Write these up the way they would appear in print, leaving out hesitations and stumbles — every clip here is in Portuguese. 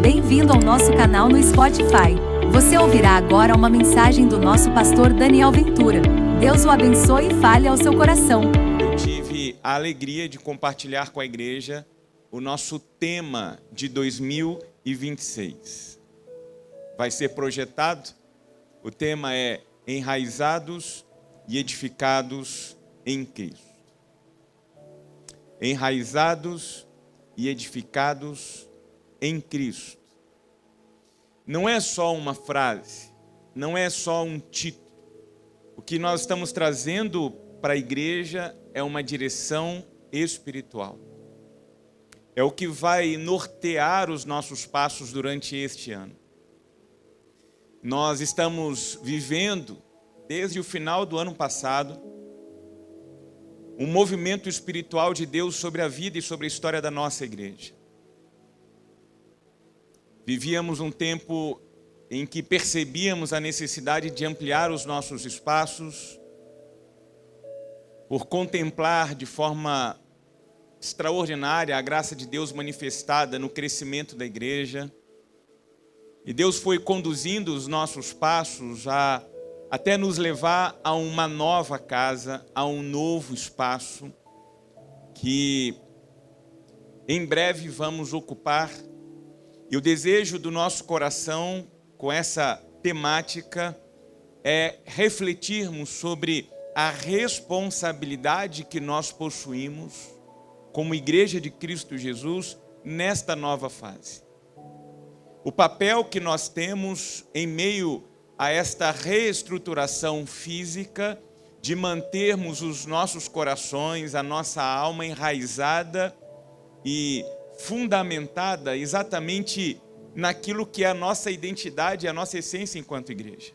Bem-vindo ao nosso canal no Spotify. Você ouvirá agora uma mensagem do nosso pastor Daniel Ventura. Deus o abençoe e fale ao seu coração. Eu tive a alegria de compartilhar com a igreja o nosso tema de 2026. Vai ser projetado, o tema é Enraizados e Edificados em Cristo. Enraizados e edificados em Cristo. Não é só uma frase, não é só um título. O que nós estamos trazendo para a igreja é uma direção espiritual. É o que vai nortear os nossos passos durante este ano. Nós estamos vivendo, desde o final do ano passado, um movimento espiritual de Deus sobre a vida e sobre a história da nossa igreja. Vivíamos um tempo em que percebíamos a necessidade de ampliar os nossos espaços, por contemplar de forma extraordinária a graça de Deus manifestada no crescimento da igreja. E Deus foi conduzindo os nossos passos até nos levar a uma nova casa, a um novo espaço, que em breve vamos ocupar. E o desejo do nosso coração com essa temática é refletirmos sobre a responsabilidade que nós possuímos como Igreja de Cristo Jesus nesta nova fase. O papel que nós temos em meio a esta reestruturação física de mantermos os nossos corações, a nossa alma enraizada e fundamentada exatamente naquilo que é a nossa identidade, a nossa essência enquanto igreja.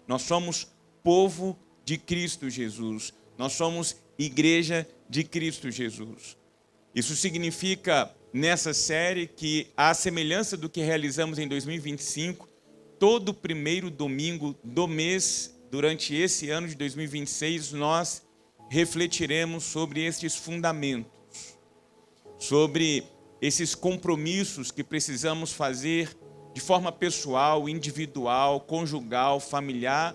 Nós somos povo de Cristo Jesus. Nós somos igreja de Cristo Jesus. Isso significa, nessa série, que à semelhança do que realizamos em 2025, todo primeiro domingo do mês, durante esse ano de 2026, nós refletiremos sobre estes fundamentos, sobre esses compromissos que precisamos fazer de forma pessoal, individual, conjugal, familiar,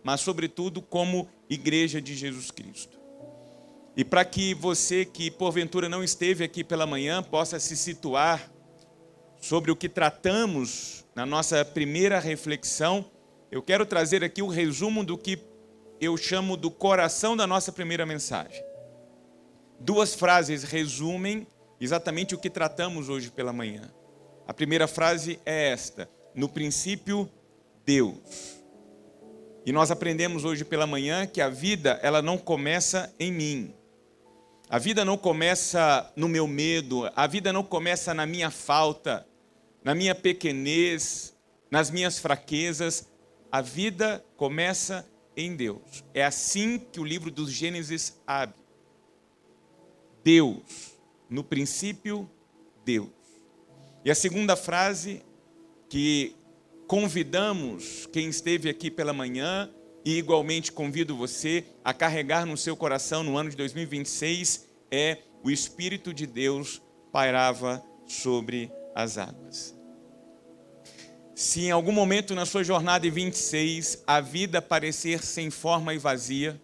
mas sobretudo como igreja de Jesus Cristo. E para que você que porventura não esteve aqui pela manhã possa se situar sobre o que tratamos na nossa primeira reflexão, eu quero trazer aqui o resumo do que eu chamo do coração da nossa primeira mensagem. Duas frases resumem exatamente o que tratamos hoje pela manhã. A primeira frase é esta: no princípio, Deus. E nós aprendemos hoje pela manhã que a vida, ela não começa em mim. A vida não começa no meu medo, a vida não começa na minha falta, na minha pequenez, nas minhas fraquezas. A vida começa em Deus. É assim que o livro dos Gênesis abre. Deus. No princípio, Deus. E a segunda frase que convidamos quem esteve aqui pela manhã, e igualmente convido você a carregar no seu coração no ano de 2026, é: o Espírito de Deus pairava sobre as águas. Se em algum momento na sua jornada em 26 a vida parecer sem forma e vazia,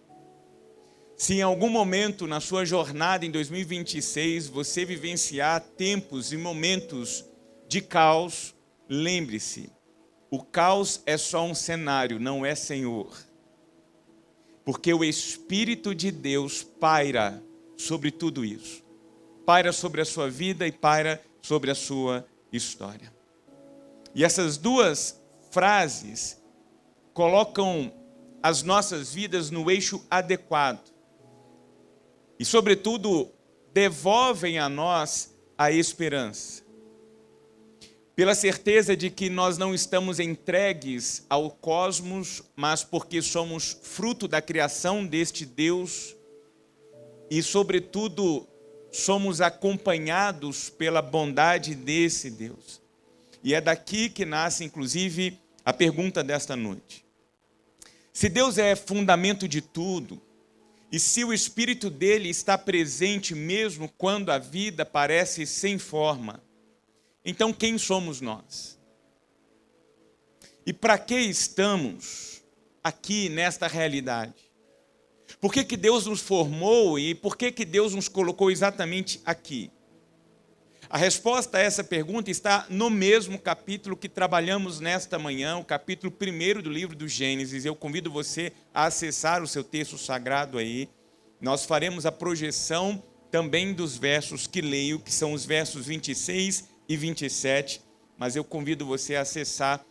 se em algum momento na sua jornada em 2026 você vivenciar tempos e momentos de caos, lembre-se, o caos é só um cenário, não é Senhor. Porque o Espírito de Deus paira sobre tudo isso. Paira sobre a sua vida e paira sobre a sua história. E essas duas frases colocam as nossas vidas no eixo adequado. E, sobretudo, devolvem a nós a esperança. Pela certeza de que nós não estamos entregues ao cosmos, mas porque somos fruto da criação deste Deus e, sobretudo, somos acompanhados pela bondade desse Deus. E é daqui que nasce, inclusive, a pergunta desta noite. Se Deus é fundamento de tudo, e se o Espírito dele está presente mesmo quando a vida parece sem forma, Então, quem somos nós? E para que estamos aqui nesta realidade? Por que Deus nos formou e por que Deus nos colocou exatamente aqui? A resposta a essa pergunta está no mesmo capítulo que trabalhamos nesta manhã, o capítulo 1 do livro do Gênesis. Eu convido você a acessar o seu texto sagrado aí. Nós faremos a projeção também dos versos que leio, que são os versos 26 e 27, mas eu convido você a acessar,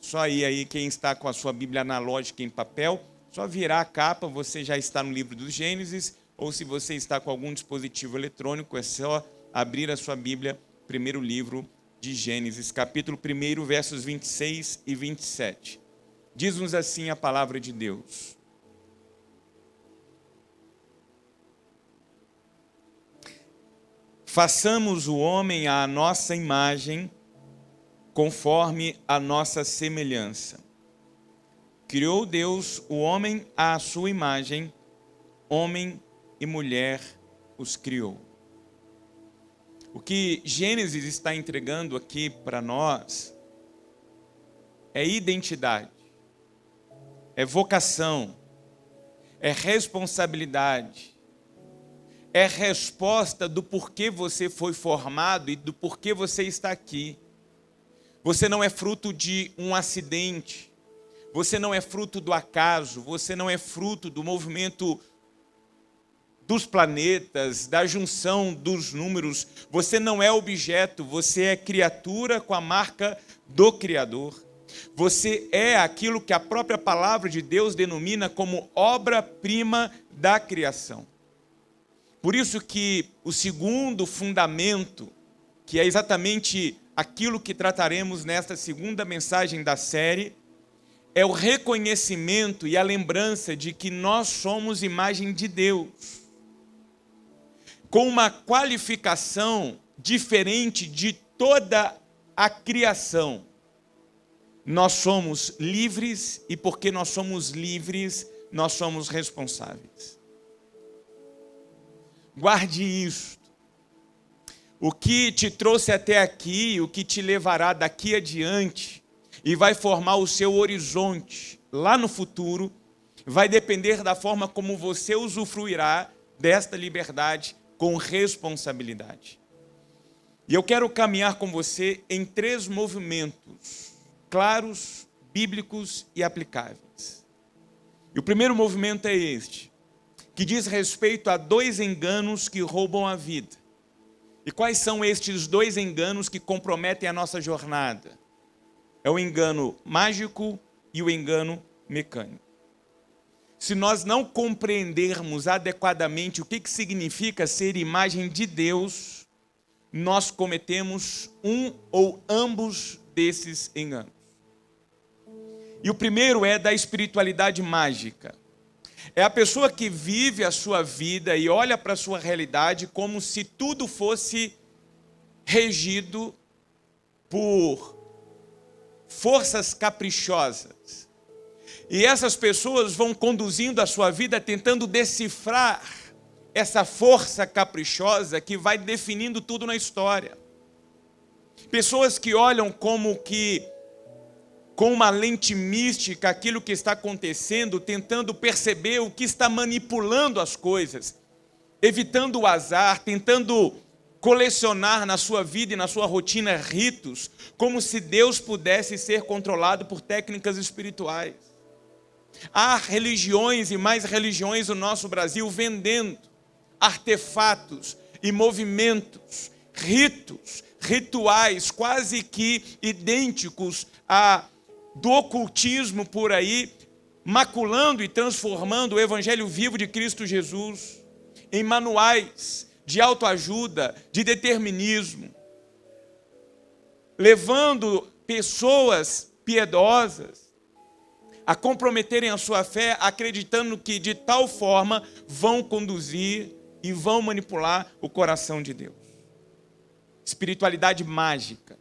só aí quem está com a sua Bíblia analógica em papel, só virar a capa, você já está no livro do Gênesis, ou se você está com algum dispositivo eletrônico, é só abrir a sua Bíblia, primeiro livro de Gênesis, capítulo 1, versos 26 e 27. Diz-nos assim a palavra de Deus. Façamos o homem à nossa imagem, conforme a nossa semelhança. Criou Deus o homem à sua imagem, homem e mulher os criou. O que Gênesis está entregando aqui para nós é identidade, é vocação, é responsabilidade, é resposta do porquê você foi formado e do porquê você está aqui. Você não é fruto de um acidente, você não é fruto do acaso, você não é fruto do movimento dos planetas, da junção dos números. Você não é objeto, você é criatura com a marca do Criador. Você é aquilo que a própria palavra de Deus denomina como obra-prima da criação. Por isso que o segundo fundamento, que é exatamente aquilo que trataremos nesta segunda mensagem da série, é o reconhecimento e a lembrança de que nós somos imagem de Deus, com uma qualificação diferente de toda a criação. Nós somos livres e porque nós somos livres, nós somos responsáveis. Guarde isto. O que te trouxe até aqui, o que te levará daqui adiante e vai formar o seu horizonte lá no futuro, vai depender da forma como você usufruirá desta liberdade com responsabilidade. E eu quero caminhar com você em 3 movimentos claros, bíblicos e aplicáveis. E o primeiro movimento é este, que diz respeito a 2 enganos que roubam a vida. E quais são estes 2 enganos que comprometem a nossa jornada? É o engano mágico e o engano mecânico. Se nós não compreendermos adequadamente o que significa ser imagem de Deus, nós cometemos um ou ambos desses enganos. E o primeiro é da espiritualidade mágica. É a pessoa que vive a sua vida e olha para a sua realidade como se tudo fosse regido por forças caprichosas. E essas pessoas vão conduzindo a sua vida tentando decifrar essa força caprichosa que vai definindo tudo na história. Pessoas que olham como que com uma lente mística aquilo que está acontecendo, tentando perceber o que está manipulando as coisas, evitando o azar, tentando colecionar na sua vida e na sua rotina ritos, como se Deus pudesse ser controlado por técnicas espirituais. Há religiões e mais religiões no nosso Brasil vendendo artefatos e movimentos, ritos, rituais quase que idênticos do ocultismo por aí, maculando e transformando o evangelho vivo de Cristo Jesus em manuais de autoajuda, de determinismo, levando pessoas piedosas a comprometerem a sua fé, acreditando que de tal forma vão conduzir e vão manipular o coração de Deus. Espiritualidade mágica.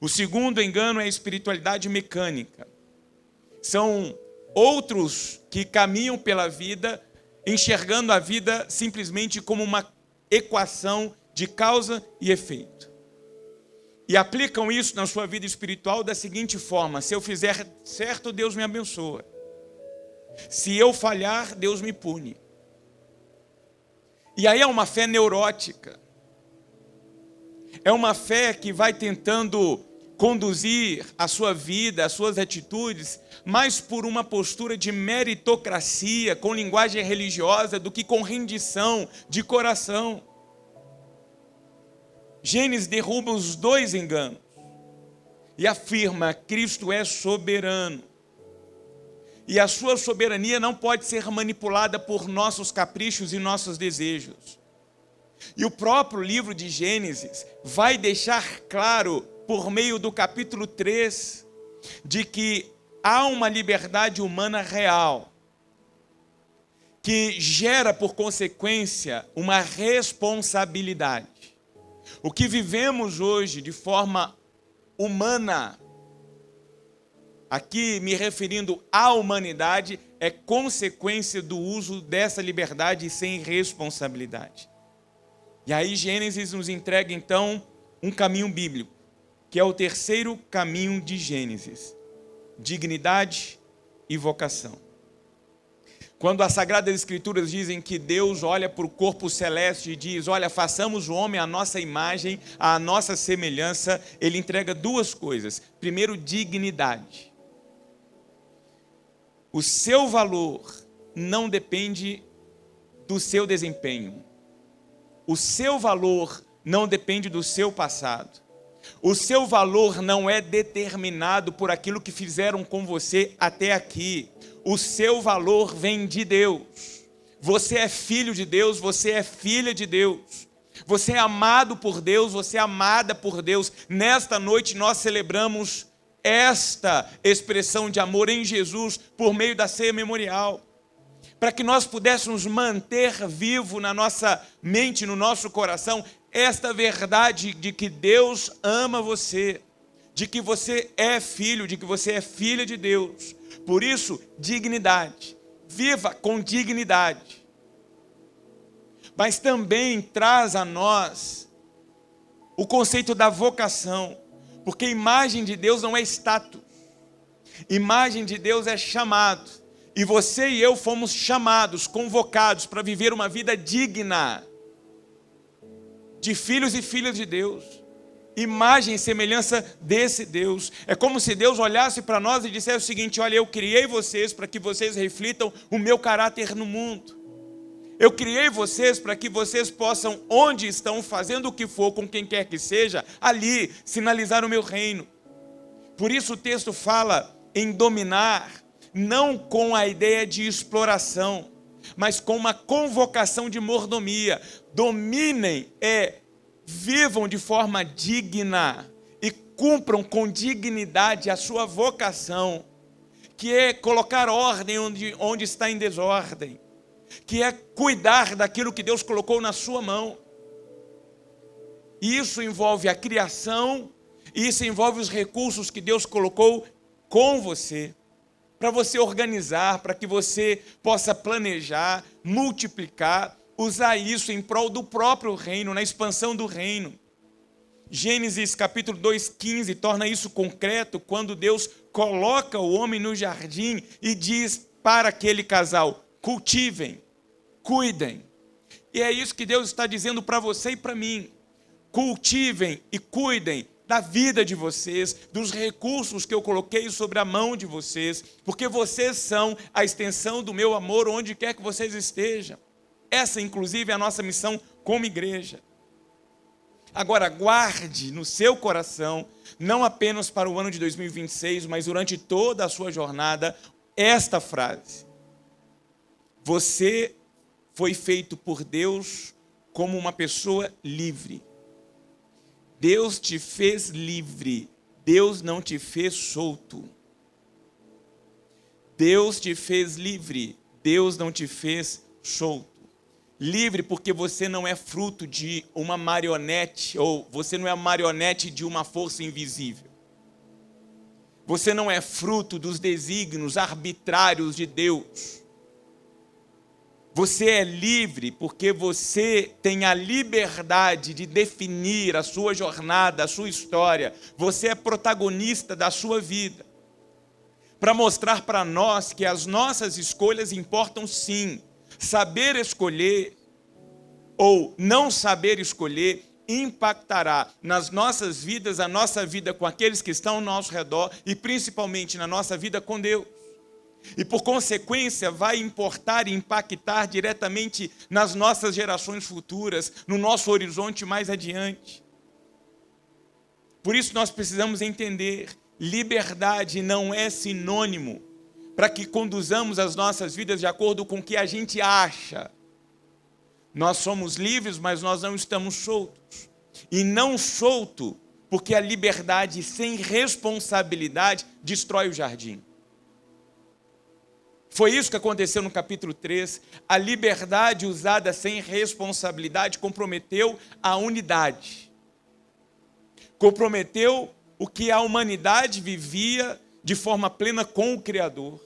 O segundo engano é a espiritualidade mecânica. São outros que caminham pela vida, enxergando a vida simplesmente como uma equação de causa e efeito. e aplicam isso na sua vida espiritual da seguinte forma: se eu fizer certo, Deus me abençoa. Se eu falhar, Deus me pune. E aí é uma fé neurótica. É uma fé que vai tentando conduzir a sua vida, as suas atitudes, mais por uma postura de meritocracia, com linguagem religiosa, do que com rendição de coração. Gênesis derruba os dois enganos e afirma: Cristo é soberano. E a sua soberania não pode ser manipulada por nossos caprichos e nossos desejos. E o próprio livro de Gênesis vai deixar claro, por meio do capítulo 3, de que há uma liberdade humana real, que gera por consequência uma responsabilidade. O que vivemos hoje de forma humana, aqui me referindo à humanidade, é consequência do uso dessa liberdade sem responsabilidade. E aí Gênesis nos entrega então um caminho bíblico, que é o terceiro caminho de Gênesis: dignidade e vocação. Quando as Sagradas Escrituras dizem que Deus olha para o corpo celeste e diz: olha, façamos o homem à nossa imagem, à nossa semelhança, ele entrega duas coisas. Primeiro, dignidade. O seu valor não depende do seu desempenho. O seu valor não depende do seu passado. O seu valor não é determinado por aquilo que fizeram com você até aqui. O seu valor vem de Deus. Você é filho de Deus, você é filha de Deus. Você é amado por Deus, você é amada por Deus. Nesta noite nós celebramos esta expressão de amor em Jesus por meio da ceia memorial, para que nós pudéssemos manter vivo na nossa mente, no nosso coração, esta verdade de que Deus ama você, de que você é filho, de que você é filha de Deus. Por isso, dignidade. Viva com dignidade. Mas também traz a nós o conceito da vocação, porque imagem de Deus não é status. Imagem de Deus é chamado. E você e eu fomos chamados, convocados para viver uma vida digna de filhos e filhas de Deus. Imagem e semelhança desse Deus. É como se Deus olhasse para nós e dissesse o seguinte: olha, eu criei vocês para que vocês reflitam o meu caráter no mundo. Eu criei vocês para que vocês possam, onde estão, fazendo o que for, com quem quer que seja, ali, sinalizar o meu reino. Por isso o texto fala em dominar, não com a ideia de exploração, mas com uma convocação de mordomia. Dominem, vivam de forma digna e cumpram com dignidade a sua vocação, que é colocar ordem onde está em desordem, que é cuidar daquilo que Deus colocou na sua mão. Isso envolve a criação, isso envolve os recursos que Deus colocou com você, para você organizar, para que você possa planejar, multiplicar, usar isso em prol do próprio reino, na expansão do reino. Gênesis capítulo 2:15 torna isso concreto quando Deus coloca o homem no jardim e diz para aquele casal: cultivem, cuidem. E é isso que Deus está dizendo para você e para mim. Cultivem e cuidem da vida de vocês, dos recursos que eu coloquei sobre a mão de vocês, porque vocês são a extensão do meu amor onde quer que vocês estejam. Essa, inclusive, é a nossa missão como igreja. Agora, guarde no seu coração, não apenas para o ano de 2026, mas durante toda a sua jornada, esta frase: você foi feito por Deus como uma pessoa livre. Deus te fez livre, Deus não te fez solto. Deus te fez livre, Deus não te fez solto. Livre porque você não é fruto de uma marionete, ou você não é a marionete de uma força invisível. Você não é fruto dos desígnios arbitrários de Deus. Você é livre porque você tem a liberdade de definir a sua jornada, a sua história. Você é protagonista da sua vida. Para mostrar para nós que as nossas escolhas importam sim. Saber escolher ou não saber escolher impactará nas nossas vidas, a nossa vida com aqueles que estão ao nosso redor e principalmente na nossa vida com Deus. E por consequência vai importar e impactar diretamente nas nossas gerações futuras, no nosso horizonte mais adiante. Por isso nós precisamos entender, liberdade não é sinônimo para que conduzamos as nossas vidas de acordo com o que a gente acha. Nós somos livres, mas nós não estamos soltos. E não solto, porque a liberdade sem responsabilidade destrói o jardim. Foi isso que aconteceu no capítulo 3. A liberdade usada sem responsabilidade comprometeu a unidade. Comprometeu o que a humanidade vivia de forma plena com o Criador.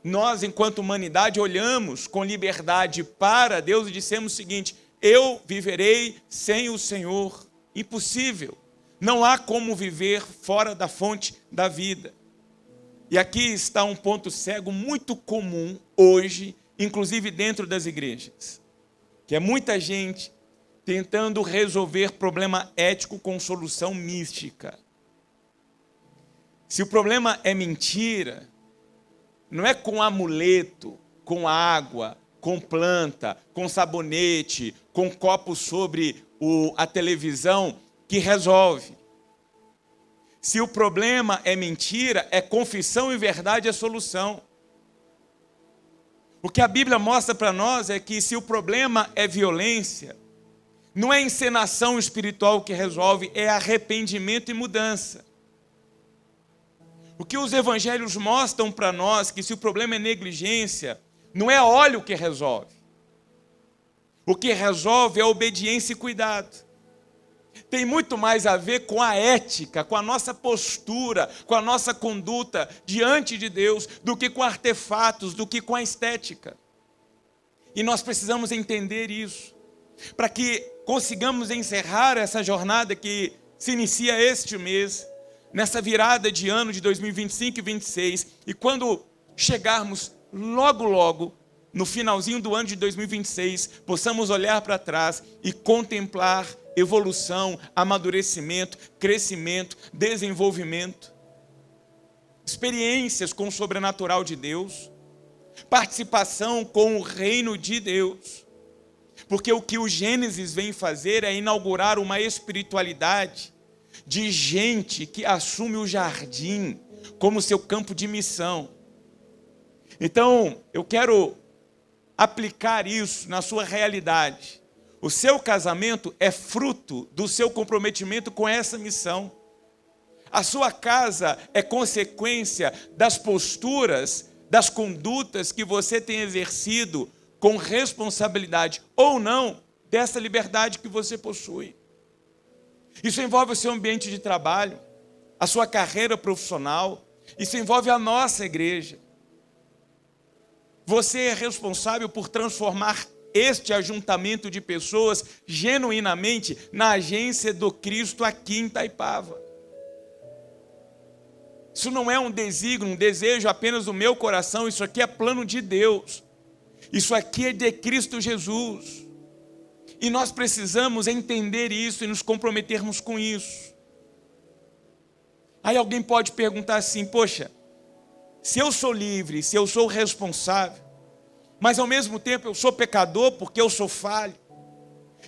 Nós, enquanto humanidade, olhamos com liberdade para Deus e dissemos o seguinte: eu viverei sem o Senhor. Impossível. Não há como viver fora da fonte da vida. E aqui está um ponto cego muito comum hoje, inclusive dentro das igrejas, que é muita gente tentando resolver problema ético com solução mística. Se o problema é mentira, não é com amuleto, com água, com planta, com sabonete, com copo sobre a televisão que resolve. Se o problema é mentira, é confissão e verdade a solução. O que a Bíblia mostra para nós é que se o problema é violência, não é encenação espiritual que resolve, é arrependimento e mudança. O que os evangelhos mostram para nós, que se o problema é negligência, não é óleo que resolve. O que resolve é obediência e cuidado. Tem muito mais a ver com a ética, com a nossa postura, com a nossa conduta diante de Deus, do que com artefatos, do que com a estética. E nós precisamos entender isso, para que consigamos encerrar essa jornada que se inicia este mês, nessa virada de ano de 2025 e 2026, e quando chegarmos logo, no finalzinho do ano de 2026, possamos olhar para trás e contemplar evolução, amadurecimento, crescimento, desenvolvimento, experiências com o sobrenatural de Deus, participação com o reino de Deus. Porque o que o Gênesis vem fazer é inaugurar uma espiritualidade de gente que assume o jardim como seu campo de missão. Então, eu quero aplicar isso na sua realidade. O seu casamento é fruto do seu comprometimento com essa missão. A sua casa é consequência das posturas, das condutas que você tem exercido com responsabilidade ou não dessa liberdade que você possui. Isso envolve o seu ambiente de trabalho, a sua carreira profissional, isso envolve a nossa igreja. Você é responsável por transformar este ajuntamento de pessoas genuinamente na agência do Cristo aqui em Itaipava. Isso não é um desígnio, um desejo apenas do meu coração, isso aqui é plano de Deus. Isso aqui é de Cristo Jesus. E nós precisamos entender isso e nos comprometermos com isso. Aí alguém pode perguntar assim: poxa, se eu sou livre, se eu sou responsável, mas ao mesmo tempo eu sou pecador porque eu sou falho,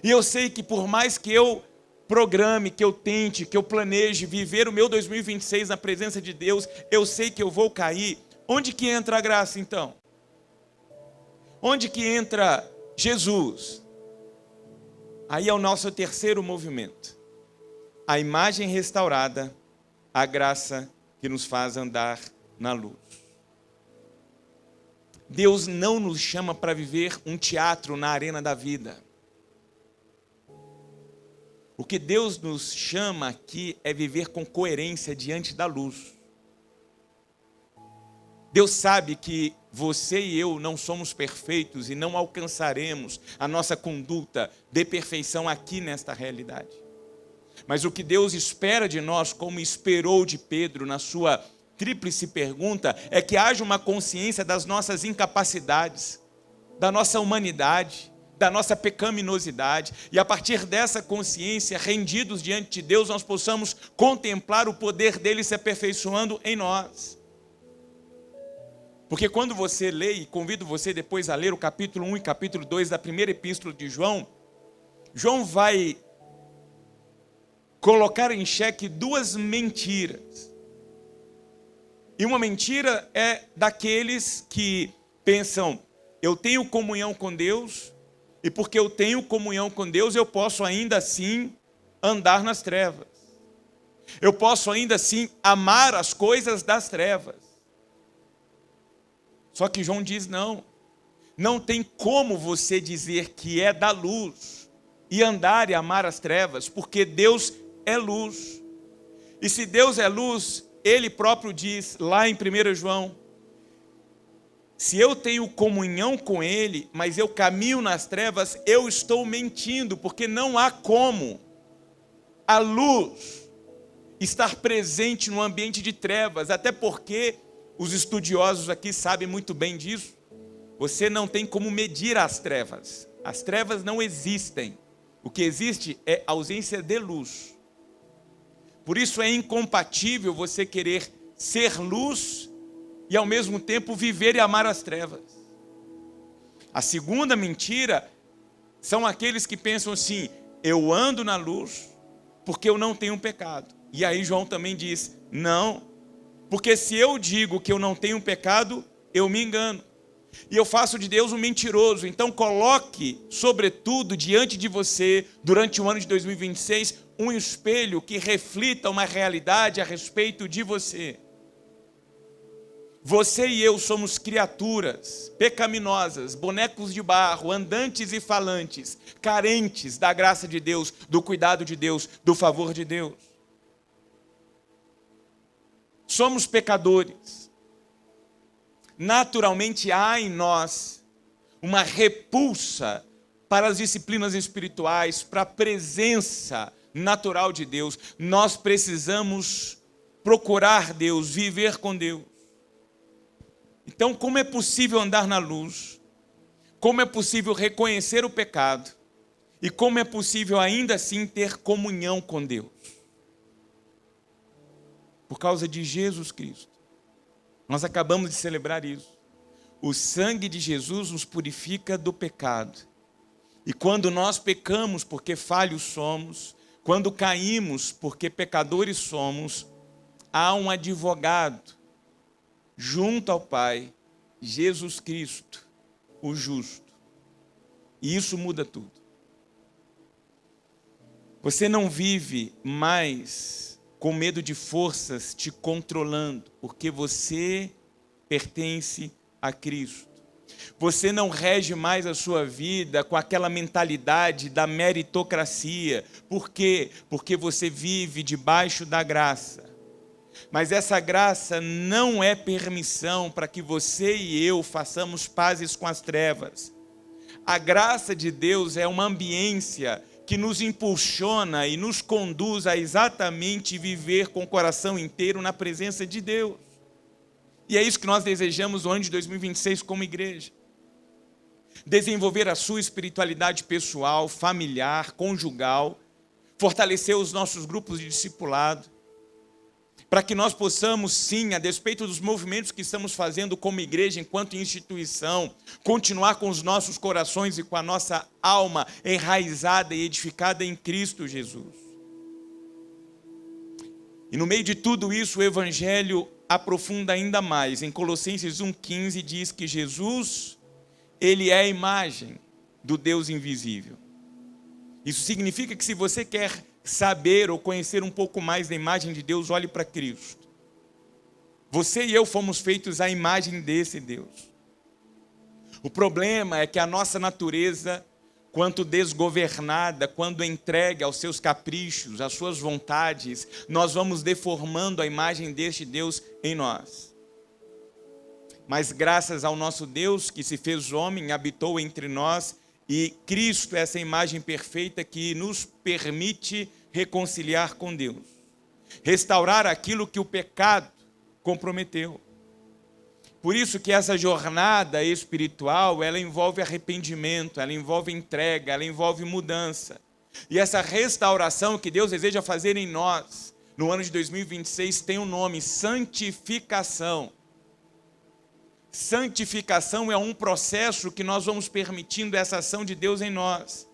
e eu sei que por mais que eu programe, que eu tente, que eu planeje viver o meu 2026 na presença de Deus, eu sei que eu vou cair. Onde que entra a graça então? Onde que entra Jesus? Aí é o nosso terceiro movimento. A imagem restaurada, a graça que nos faz andar na luz. Deus não nos chama para viver um teatro na arena da vida. O que Deus nos chama aqui é viver com coerência diante da luz. Deus sabe que você e eu não somos perfeitos e não alcançaremos a nossa conduta de perfeição aqui nesta realidade. Mas o que Deus espera de nós, como esperou de Pedro na sua tríplice pergunta, é que haja uma consciência das nossas incapacidades, da nossa humanidade, da nossa pecaminosidade, e a partir dessa consciência, rendidos diante de Deus, nós possamos contemplar o poder dele se aperfeiçoando em nós. Porque quando você lê, e convido você depois a ler o capítulo 1 e capítulo 2 da primeira epístola de João, João vai colocar em xeque duas mentiras. E uma mentira é daqueles que pensam, eu tenho comunhão com Deus, e porque eu tenho comunhão com Deus, eu posso ainda assim andar nas trevas. Eu posso ainda assim amar as coisas das trevas. Só que João diz não tem como você dizer que é da luz e andar e amar as trevas, porque Deus é luz. E se Deus é luz, ele próprio diz lá em 1 João, se eu tenho comunhão com ele, mas eu caminho nas trevas, eu estou mentindo, porque não há como a luz estar presente no ambiente de trevas, até porque os estudiosos aqui sabem muito bem disso. Você não tem como medir as trevas não existem. O que existe é ausência de luz. Por isso é incompatível você querer ser luz e ao mesmo tempo viver e amar as trevas. A segunda mentira são aqueles que pensam assim, eu ando na luz porque eu não tenho pecado. E aí João também diz, não, porque se eu digo que eu não tenho pecado, eu me engano. E eu faço de Deus um mentiroso. Então coloque, sobretudo, diante de você, durante o ano de 2026, um espelho que reflita uma realidade a respeito de você. Você e eu somos criaturas pecaminosas, bonecos de barro, andantes e falantes, carentes da graça de Deus, do cuidado de Deus, do favor de Deus. Somos pecadores. Naturalmente há em nós uma repulsa para as disciplinas espirituais, para a presença natural de Deus. Nós precisamos procurar Deus, viver com Deus. Então, como é possível andar na luz? Como é possível reconhecer o pecado? E como é possível ainda assim ter comunhão com Deus? Por causa de Jesus Cristo. Nós acabamos de celebrar isso. O sangue de Jesus nos purifica do pecado. E quando nós pecamos porque falhos somos, quando caímos porque pecadores somos, há um advogado junto ao Pai, Jesus Cristo, o justo. E isso muda tudo. Você não vive mais com medo de forças te controlando, porque você pertence a Cristo. Você não rege mais a sua vida com aquela mentalidade da meritocracia. Por quê? Porque você vive debaixo da graça. Mas essa graça não é permissão para que você e eu façamos pazes com as trevas. A graça de Deus é uma ambiência que nos impulsiona e nos conduz a exatamente viver com o coração inteiro na presença de Deus. E é isso que nós desejamos no ano de 2026 como igreja. Desenvolver a sua espiritualidade pessoal, familiar, conjugal, fortalecer os nossos grupos de discipulado, para que nós possamos, sim, a despeito dos movimentos que estamos fazendo como igreja, enquanto instituição, continuar com os nossos corações e com a nossa alma enraizada e edificada em Cristo Jesus. E no meio de tudo isso, o Evangelho aprofunda ainda mais. Em Colossenses 1,15 diz que Jesus, ele é a imagem do Deus invisível. Isso significa que se você quer saber ou conhecer um pouco mais da imagem de Deus, olhe para Cristo. Você e eu fomos feitos à imagem desse Deus. O problema é que a nossa natureza, quanto desgovernada, quando entregue aos seus caprichos, às suas vontades, nós vamos deformando a imagem deste Deus em nós. Mas graças ao nosso Deus que se fez homem, habitou entre nós, e Cristo é essa imagem perfeita que nos permite reconciliar com Deus, restaurar aquilo que o pecado comprometeu. Por isso que essa jornada espiritual, ela envolve arrependimento, ela envolve entrega, ela envolve mudança. E essa restauração que Deus deseja fazer em nós, no ano de 2026, tem um nome: santificação. Santificação é um processo que nós vamos permitindo essa ação de Deus em nós.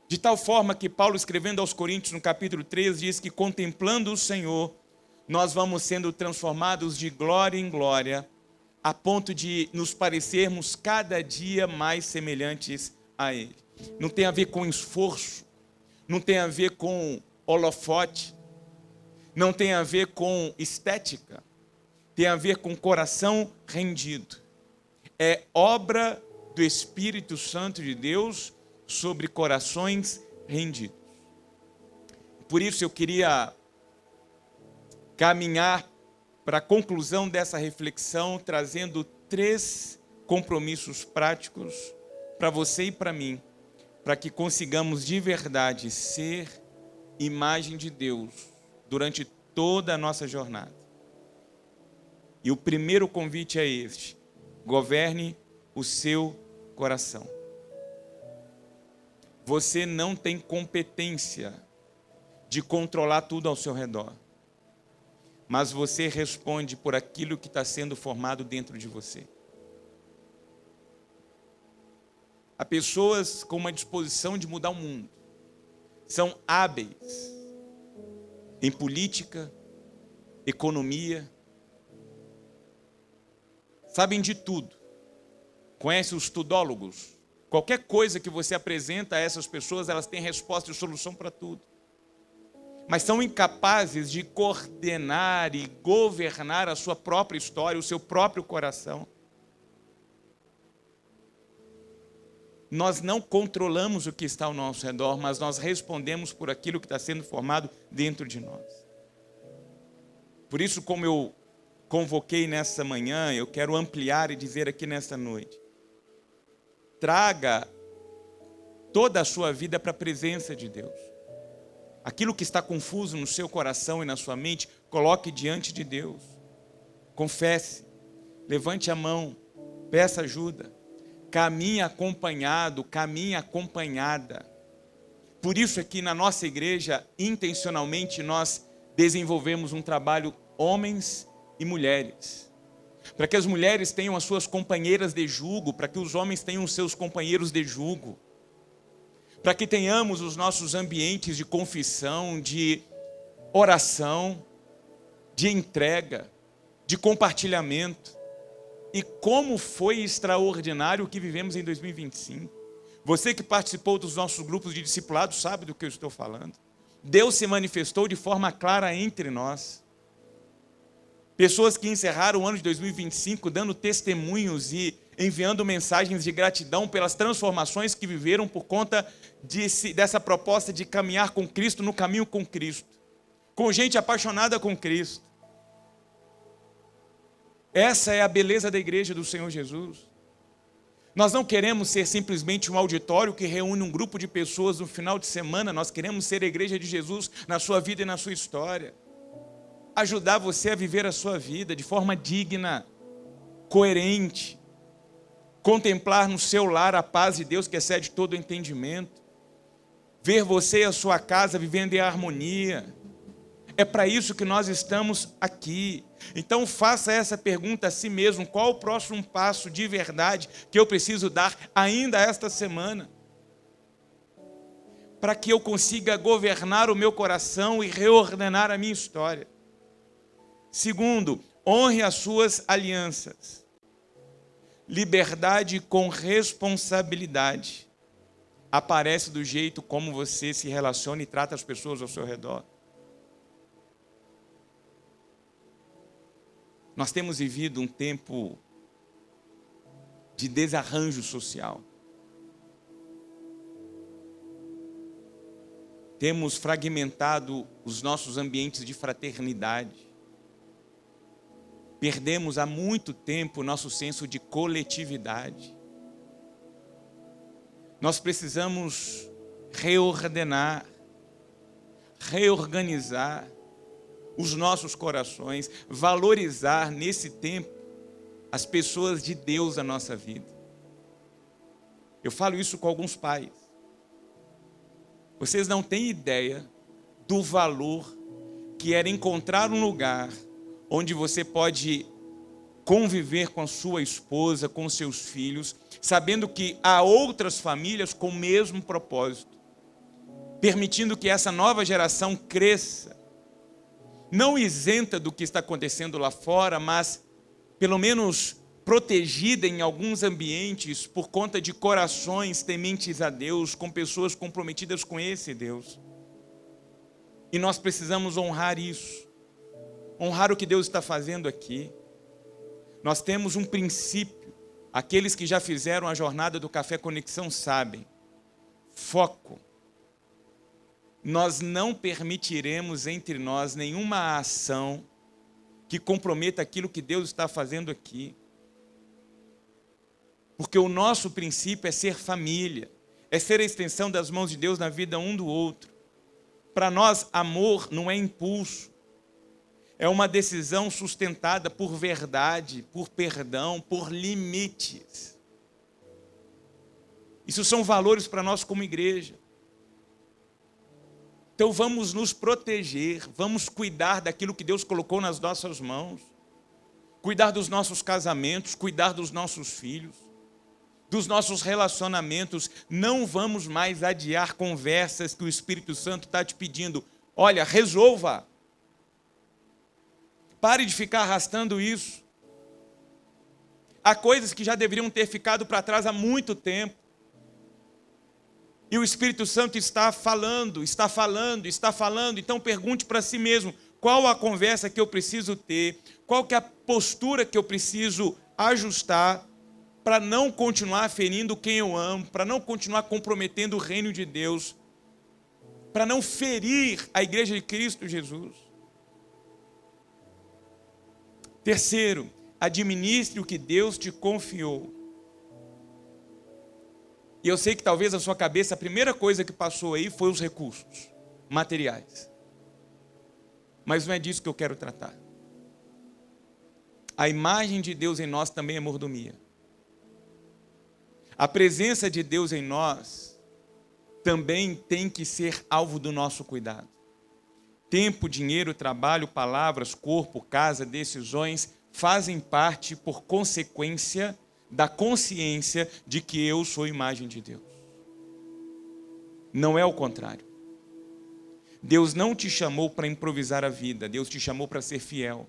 De tal forma que Paulo, escrevendo aos Coríntios, no capítulo 3, diz que contemplando o Senhor, nós vamos sendo transformados de glória em glória, a ponto de nos parecermos cada dia mais semelhantes a Ele. Não tem a ver com esforço, não tem a ver com holofote, não tem a ver com estética, tem a ver com coração rendido. É obra do Espírito Santo de Deus sobre corações rendidos. Por isso eu queria caminhar para a conclusão dessa reflexão, trazendo 3 compromissos práticos para você e para mim, para que consigamos de verdade ser imagem de Deus durante toda a nossa jornada. E o primeiro convite é este: governe o seu coração. Você não tem competência de controlar tudo ao seu redor, mas você responde por aquilo que está sendo formado dentro de você. Há pessoas com uma disposição de mudar o mundo, são hábeis em política, economia, sabem de tudo, conhecem os tudólogos. Qualquer coisa que você apresenta a essas pessoas, elas têm resposta e solução para tudo. Mas são incapazes de coordenar e governar a sua própria história, o seu próprio coração. Nós não controlamos o que está ao nosso redor, mas nós respondemos por aquilo que está sendo formado dentro de nós. Por isso, como eu convoquei nessa manhã, eu quero ampliar e dizer aqui nesta noite: traga toda a sua vida para a presença de Deus. Aquilo que está confuso no seu coração e na sua mente, coloque diante de Deus. Confesse, levante a mão, peça ajuda. Caminhe acompanhado, caminhe acompanhada. Por isso aqui na nossa igreja, intencionalmente, nós desenvolvemos um trabalho homens e mulheres, para que as mulheres tenham as suas companheiras de jugo, para que os homens tenham os seus companheiros de jugo, para que tenhamos os nossos ambientes de confissão, de oração, de entrega, de compartilhamento. E como foi extraordinário o que vivemos em 2025. Você que participou dos nossos grupos de discipulado sabe do que eu estou falando. Deus se manifestou de forma clara entre nós. Pessoas que encerraram o ano de 2025 dando testemunhos e enviando mensagens de gratidão pelas transformações que viveram por conta dessa proposta de caminhar com Cristo, no caminho com Cristo. Com gente apaixonada com Cristo. Essa é a beleza da igreja do Senhor Jesus. Nós não queremos ser simplesmente um auditório que reúne um grupo de pessoas no final de semana. Nós queremos ser a igreja de Jesus na sua vida e na sua história. Ajudar você a viver a sua vida de forma digna, coerente. Contemplar no seu lar a paz de Deus que excede todo o entendimento. Ver você e a sua casa vivendo em harmonia. É para isso que nós estamos aqui. Então faça essa pergunta a si mesmo: qual o próximo passo de verdade que eu preciso dar ainda esta semana? Para que eu consiga governar o meu coração e reordenar a minha história. Segundo, honre as suas alianças. Liberdade com responsabilidade aparece do jeito como você se relaciona e trata as pessoas ao seu redor. Nós temos vivido um tempo de desarranjo social. Temos fragmentado os nossos ambientes de fraternidade. perdemos há muito tempo o nosso senso de coletividade. Nós precisamos reordenar, reorganizar os nossos corações, valorizar nesse tempo as pessoas de Deus na nossa vida. Eu falo isso com alguns pais. Vocês não têm ideia do valor que era encontrar um lugar onde você pode conviver com a sua esposa, com seus filhos, sabendo que há outras famílias com o mesmo propósito, permitindo que essa nova geração cresça, não isenta do que está acontecendo lá fora, mas pelo menos protegida em alguns ambientes por conta de corações tementes a Deus, com pessoas comprometidas com esse Deus. E nós precisamos honrar isso, honrar o que Deus está fazendo aqui. Nós temos um princípio, aqueles que já fizeram a jornada do Café Conexão sabem, foco. Nós não permitiremos entre nós nenhuma ação que comprometa aquilo que Deus está fazendo aqui. Porque o nosso princípio é ser família, é ser a extensão das mãos de Deus na vida um do outro. Para nós, amor não é impulso, é uma decisão sustentada por verdade, por perdão, por limites. Isso são valores para nós como igreja. Então vamos nos proteger, vamos cuidar daquilo que Deus colocou nas nossas mãos, cuidar dos nossos casamentos, cuidar dos nossos filhos, dos nossos relacionamentos. Não vamos mais adiar conversas que o Espírito Santo está te pedindo. Olha, resolva. Pare de ficar arrastando isso. Há coisas que já deveriam ter ficado para trás há muito tempo. E o Espírito Santo está falando. Então pergunte para si mesmo, qual a conversa que eu preciso ter? Qual que é a postura que eu preciso ajustar para não continuar ferindo quem eu amo, para não continuar comprometendo o reino de Deus, para não ferir a igreja de Cristo Jesus? Terceiro, administre o que Deus te confiou. E eu sei que talvez a sua cabeça, a primeira coisa que passou aí foi os recursos materiais. Mas não é disso que eu quero tratar. A imagem de Deus em nós também é mordomia. A presença de Deus em nós também tem que ser alvo do nosso cuidado. Tempo, dinheiro, trabalho, palavras, corpo, casa, decisões fazem parte, por consequência, da consciência de que eu sou imagem de Deus. Não é o contrário. Deus não te chamou para improvisar a vida, Deus te chamou para ser fiel.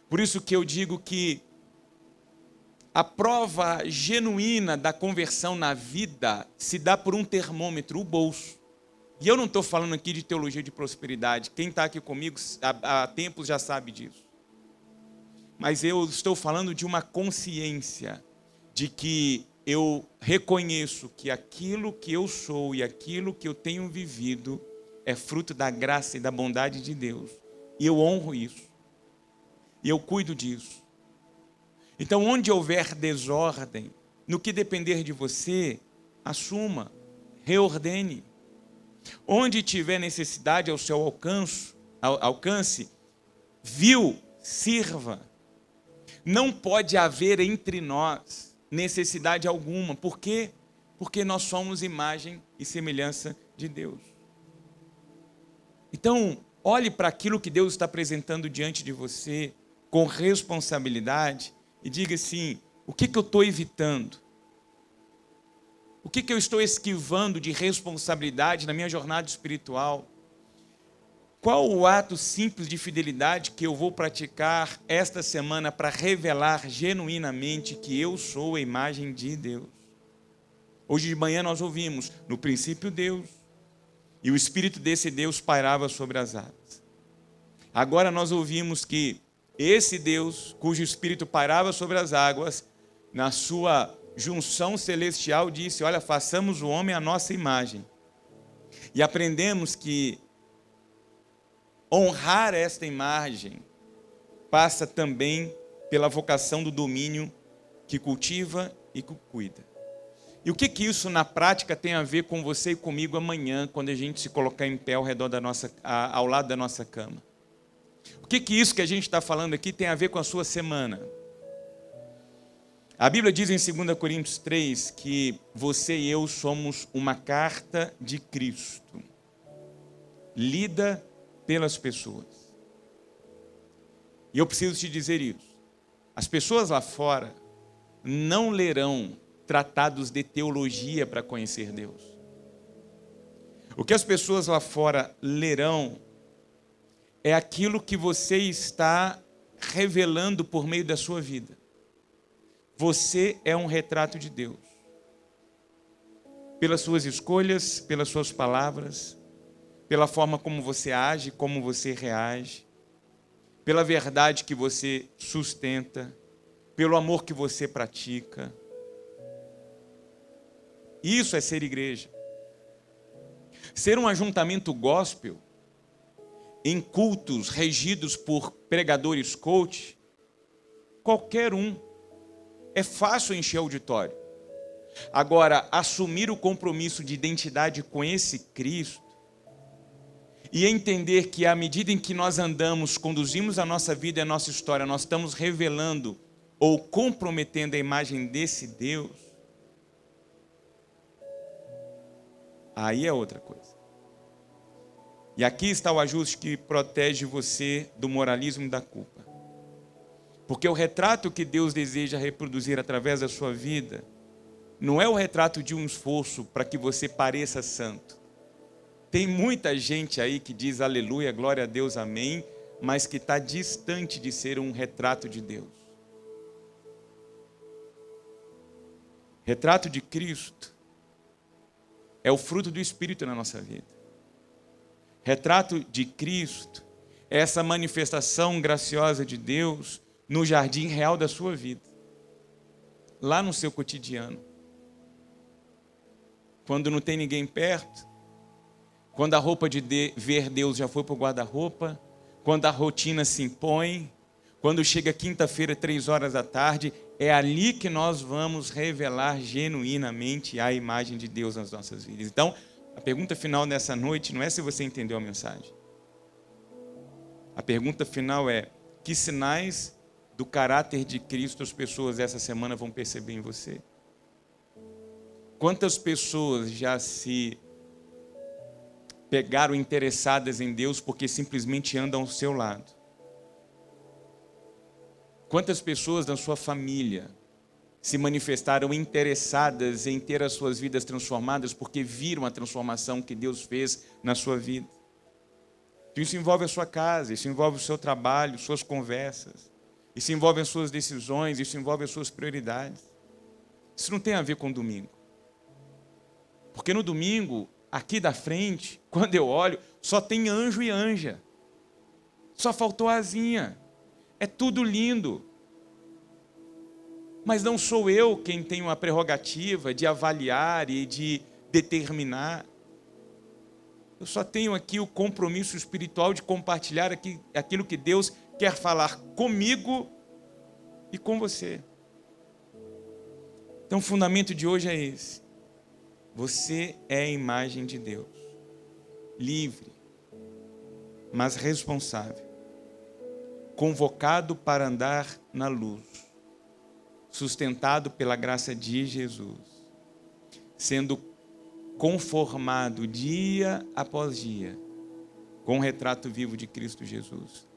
Por isso que eu digo que a prova genuína da conversão na vida se dá por um termômetro, o bolso. E eu não estou falando aqui de teologia de prosperidade. Quem está aqui comigo há tempos já sabe disso. Mas eu estou falando de uma consciência de que eu reconheço que aquilo que eu sou e aquilo que eu tenho vivido é fruto da graça e da bondade de Deus. E eu honro isso. E eu cuido disso. Então, onde houver desordem, no que depender de você, assuma, reordene. Onde tiver necessidade ao seu alcance, viu, sirva. Não pode haver entre nós necessidade alguma. Por quê? Porque nós somos imagem e semelhança de Deus. Então, olhe para aquilo que Deus está apresentando diante de você com responsabilidade e diga assim, o que eu estou evitando? O que eu estou esquivando de responsabilidade na minha jornada espiritual? Qual o ato simples de fidelidade que eu vou praticar esta semana para revelar genuinamente que eu sou a imagem de Deus? Hoje de manhã nós ouvimos, no princípio Deus, e o Espírito desse Deus pairava sobre as águas. Agora nós ouvimos que esse Deus, cujo Espírito pairava sobre as águas, na sua junção celestial disse, olha, façamos o homem à nossa imagem. E aprendemos que honrar esta imagem passa também pela vocação do domínio que cultiva e que cuida. E o que isso na prática tem a ver com você e comigo amanhã, quando a gente se colocar em pé ao redor ao lado da nossa cama? O que isso que a gente está falando aqui tem a ver com a sua semana? A Bíblia diz em 2 Coríntios 3 que você e eu somos uma carta de Cristo, lida pelas pessoas. E eu preciso te dizer isso. As pessoas lá fora não lerão tratados de teologia para conhecer Deus. O que as pessoas lá fora lerão é aquilo que você está revelando por meio da sua vida. Você é um retrato de Deus. Pelas suas escolhas, pelas suas palavras, pela forma como você age, como você reage, pela verdade que você sustenta, pelo amor que você pratica. Isso é ser igreja. Ser um ajuntamento gospel, em cultos regidos por pregadores coach, qualquer um. É fácil encher auditório. Agora, assumir o compromisso de identidade com esse Cristo e entender que à medida em que nós andamos, conduzimos a nossa vida e a nossa história, nós estamos revelando ou comprometendo a imagem desse Deus, aí é outra coisa. E aqui está o ajuste que protege você do moralismo e da culpa. Porque o retrato que Deus deseja reproduzir através da sua vida não é o retrato de um esforço para que você pareça santo. Tem muita gente aí que diz aleluia, glória a Deus, amém, mas que está distante de ser um retrato de Deus. Retrato de Cristo é o fruto do Espírito na nossa vida. Retrato de Cristo é essa manifestação graciosa de Deus no jardim real da sua vida, lá no seu cotidiano. Quando não tem ninguém perto, quando a roupa de ver Deus já foi para o guarda-roupa, quando a rotina se impõe, quando chega quinta-feira, 3 horas da tarde, é ali que nós vamos revelar genuinamente a imagem de Deus nas nossas vidas. Então, a pergunta final nessa noite não é se você entendeu a mensagem. A pergunta final é: que sinais do caráter de Cristo as pessoas essa semana vão perceber em você? Quantas pessoas já se pegaram interessadas em Deus porque simplesmente andam ao seu lado? Quantas pessoas da sua família se manifestaram interessadas em ter as suas vidas transformadas porque viram a transformação que Deus fez na sua vida? Isso envolve a sua casa, isso envolve o seu trabalho, suas conversas, isso envolve as suas decisões, isso envolve as suas prioridades. Isso não tem a ver com domingo. Porque no domingo, aqui da frente, quando eu olho, só tem anjo e anja. Só faltou asinha. É tudo lindo. Mas não sou eu quem tenho a prerrogativa de avaliar e de determinar. Eu só tenho aqui o compromisso espiritual de compartilhar aquilo que Deus quer falar comigo e com você. Então o fundamento de hoje é esse. Você é a imagem de Deus. Livre, mas responsável. Convocado para andar na luz. Sustentado pela graça de Jesus. Sendo conformado dia após dia com o retrato vivo de Cristo Jesus.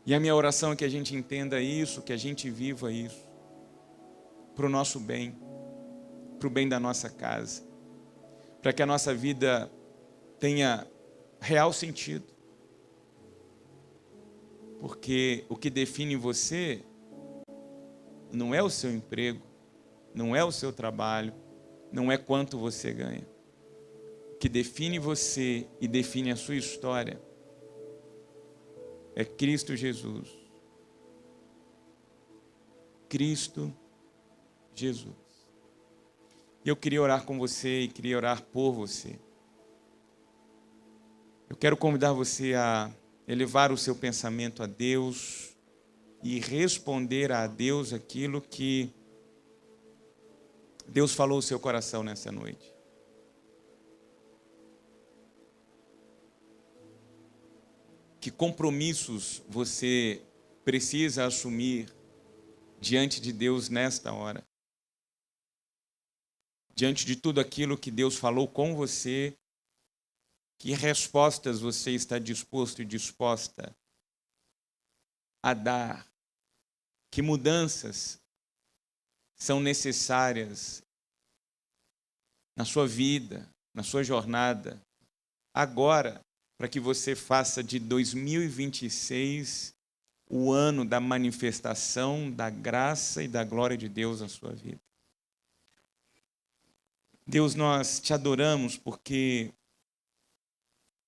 E a minha oração é que a gente entenda isso, que a gente viva isso, para o nosso bem, para o bem da nossa casa, para que a nossa vida tenha real sentido. Porque o que define você não é o seu emprego, não é o seu trabalho, não é quanto você ganha. O que define você e define a sua história é Cristo Jesus. Cristo Jesus. E eu queria orar com você e queria orar por você. Eu quero convidar você a elevar o seu pensamento a Deus e responder a Deus aquilo que Deus falou ao seu coração nessa noite. Que compromissos você precisa assumir diante de Deus nesta hora? Diante de tudo aquilo que Deus falou com você, que respostas você está disposto e disposta a dar? Que mudanças são necessárias na sua vida, na sua jornada, agora, para que você faça de 2026 o ano da manifestação da graça e da glória de Deus na sua vida. Deus, nós te adoramos porque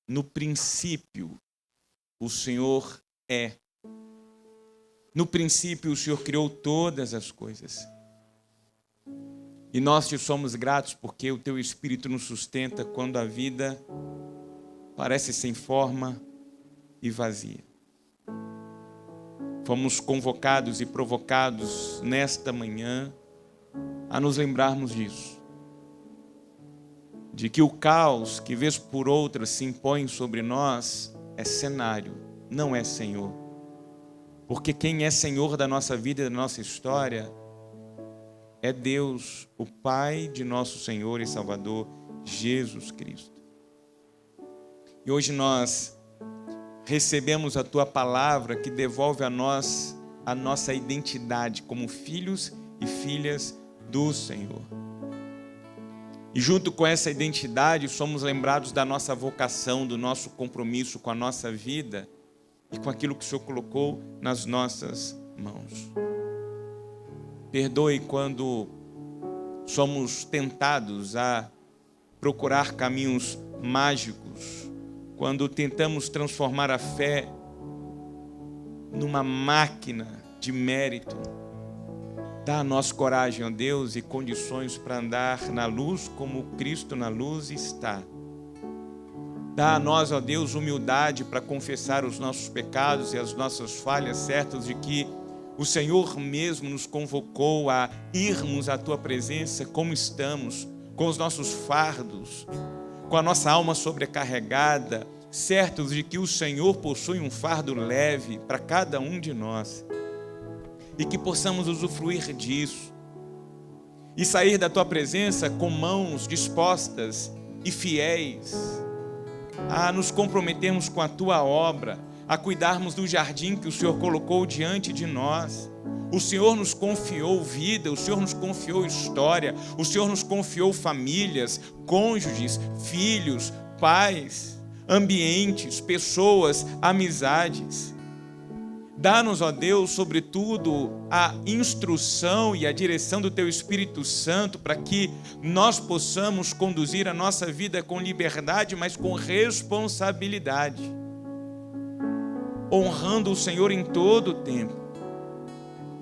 no princípio o Senhor é. No princípio o Senhor criou todas as coisas. E nós te somos gratos porque o teu Espírito nos sustenta quando a vida parece sem forma e vazia. Fomos convocados e provocados nesta manhã a nos lembrarmos disso. De que o caos que vez por outra se impõe sobre nós é cenário, não é Senhor. Porque quem é Senhor da nossa vida e da nossa história é Deus, o Pai de nosso Senhor e Salvador, Jesus Cristo. E hoje nós recebemos a Tua palavra que devolve a nós a nossa identidade como filhos e filhas do Senhor. E junto com essa identidade somos lembrados da nossa vocação, do nosso compromisso com a nossa vida e com aquilo que o Senhor colocou nas nossas mãos. Perdoe quando somos tentados a procurar caminhos mágicos, quando tentamos transformar a fé numa máquina de mérito. Dá a nós coragem, ó Deus, e condições para andar na luz como Cristo na luz está. Dá a nós, ó Deus, humildade para confessar os nossos pecados e as nossas falhas, certos de que o Senhor mesmo nos convocou a irmos à Tua presença como estamos, com os nossos fardos, com a nossa alma sobrecarregada, certos de que o Senhor possui um fardo leve para cada um de nós. E que possamos usufruir disso. E sair da Tua presença com mãos dispostas e fiéis a nos comprometermos com a Tua obra, a cuidarmos do jardim que o Senhor colocou diante de nós. O Senhor nos confiou vida, o Senhor nos confiou história, o Senhor nos confiou famílias, cônjuges, filhos, pais, ambientes, pessoas, amizades. Dá-nos, ó Deus, sobretudo, a instrução e a direção do Teu Espírito Santo para que nós possamos conduzir a nossa vida com liberdade, mas com responsabilidade, honrando o Senhor em todo o tempo.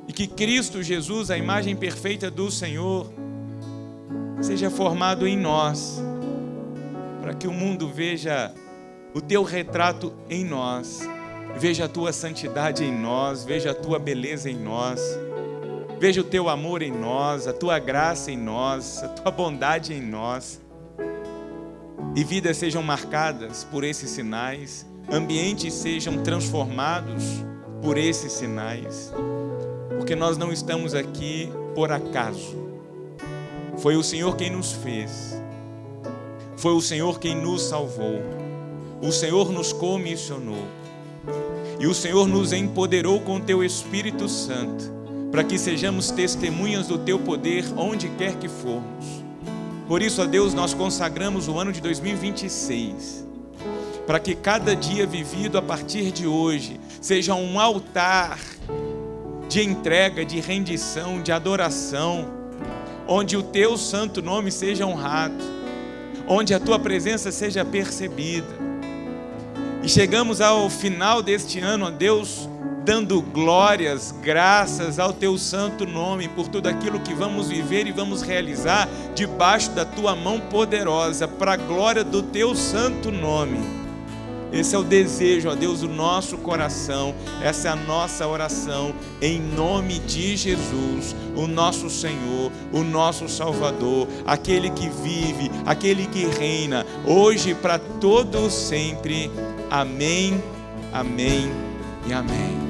E que Cristo Jesus, a imagem perfeita do Senhor, seja formado em nós, para que o mundo veja o Teu retrato em nós, veja a Tua santidade em nós, veja a Tua beleza em nós, veja o Teu amor em nós, a Tua graça em nós, a Tua bondade em nós. E vidas sejam marcadas por esses sinais, ambientes sejam transformados por esses sinais, porque nós não estamos aqui por acaso. Foi o Senhor quem nos fez, foi o Senhor quem nos salvou, o Senhor nos comissionou. E o Senhor nos empoderou com o Teu Espírito Santo, para que sejamos testemunhas do Teu poder onde quer que formos. Por isso, ó Deus, nós consagramos o ano de 2026, para que cada dia vivido a partir de hoje seja um altar de entrega, de rendição, de adoração, onde o Teu santo nome seja honrado, onde a Tua presença seja percebida. E chegamos ao final deste ano, ó Deus, dando glórias, graças ao Teu santo nome, por tudo aquilo que vamos viver e vamos realizar debaixo da Tua mão poderosa, para a glória do Teu santo nome. Esse é o desejo, ó Deus, do nosso coração. Essa é a nossa oração, em nome de Jesus, o nosso Senhor, o nosso Salvador, aquele que vive, aquele que reina, hoje e para todos sempre. Amém, amém e amém.